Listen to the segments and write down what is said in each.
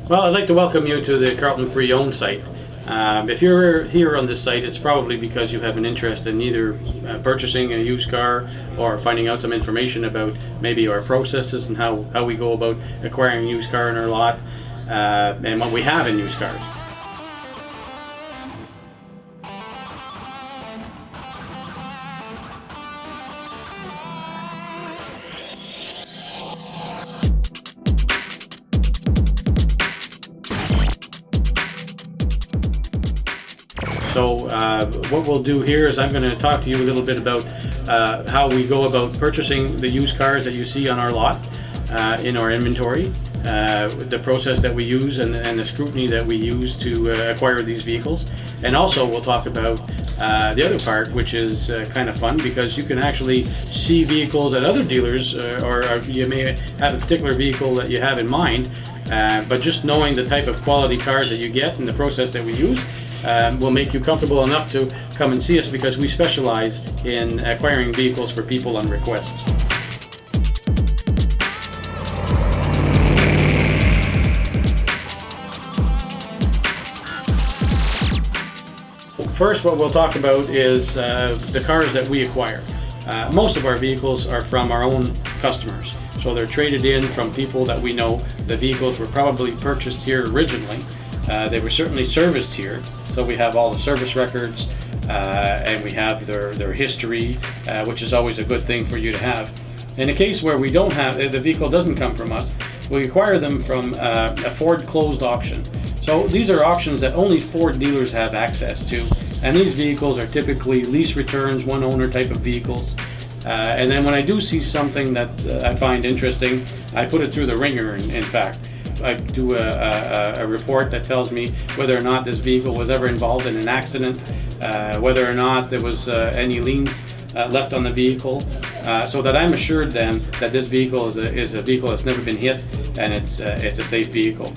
Well, I'd like to welcome you to the Carleton Pre-Owned site. If you're here on this site, it's probably because you have an interest in either purchasing a used car or finding out some information about maybe our processes and how we go about acquiring a used car in our lot and what we have in used cars. So what we'll do here is I'm going to talk to you a little bit about how we go about purchasing the used cars that you see on our lot in our inventory, the process that we use and the scrutiny that we use to acquire these vehicles. And also we'll talk about the other part, which is kind of fun because you can actually see vehicles at other dealers or you may have a particular vehicle that you have in mind, but just knowing the type of quality cars that you get and the process that we use will make you comfortable enough to come and see us because we specialize in acquiring vehicles for people on request. First, what we'll talk about is the cars that we acquire. Most of our vehicles are from our own customers, so they're traded in from people that we know. The vehicles were probably purchased here originally. They were certainly serviced here, so we have all the service records and we have their history, which is always a good thing for you to have. In a case where we don't have, the vehicle doesn't come from us, we acquire them from a Ford closed auction. So these are auctions that only Ford dealers have access to, and these vehicles are typically lease returns, one owner type of vehicles. And then when I do see something that I find interesting, I put it through the ringer, in fact. I do a report that tells me whether or not this vehicle was ever involved in an accident, whether or not there was any liens left on the vehicle, so that I'm assured then that this vehicle is a vehicle that's never been hit and it's a safe vehicle.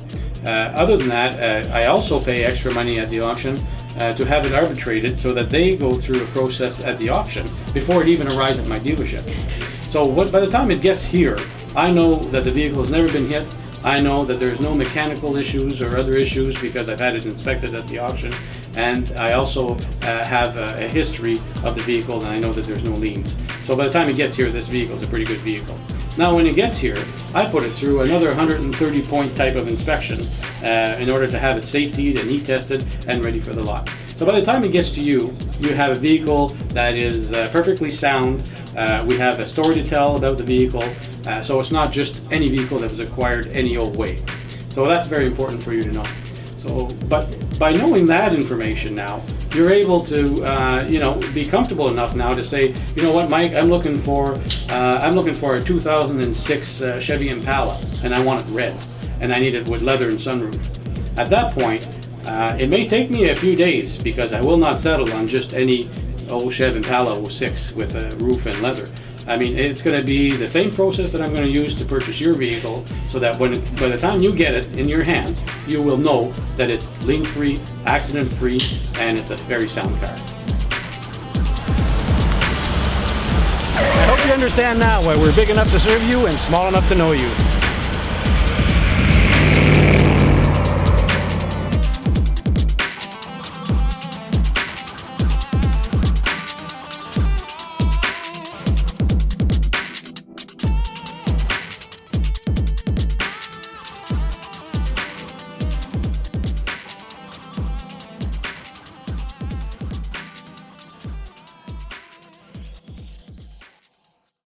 Other than that, I also pay extra money at the auction to have it arbitrated so that they go through a process at the auction before it even arrives at my dealership. So by the time it gets here, I know that the vehicle has never been hit. I know that there's no mechanical issues or other issues because I've had it inspected at the auction, and I also have a history of the vehicle and I know that there's no liens. So by the time it gets here, this vehicle is a pretty good vehicle. Now when it gets here, I put it through another 130 point type of inspection in order to have it safetied and e-tested and ready for the lot. So by the time it gets to you, you have a vehicle that is perfectly sound. We have a story to tell about the vehicle, so it's not just any vehicle that was acquired any old way. So that's very important for you to know. So, but by knowing that information now, you're able to, be comfortable enough now to say, you know what, Mike, I'm looking for a 2006 Chevy Impala, and I want it red, and I need it with leather and sunroof. At that point, it may take me a few days because I will not settle on just any old Chevy Impala 06 with a roof and leather. I mean, it's going to be the same process that I'm going to use to purchase your vehicle so that by the time you get it in your hands, you will know that it's lien-free, accident-free, and it's a very sound car. I hope you understand now why we're big enough to serve you and small enough to know you.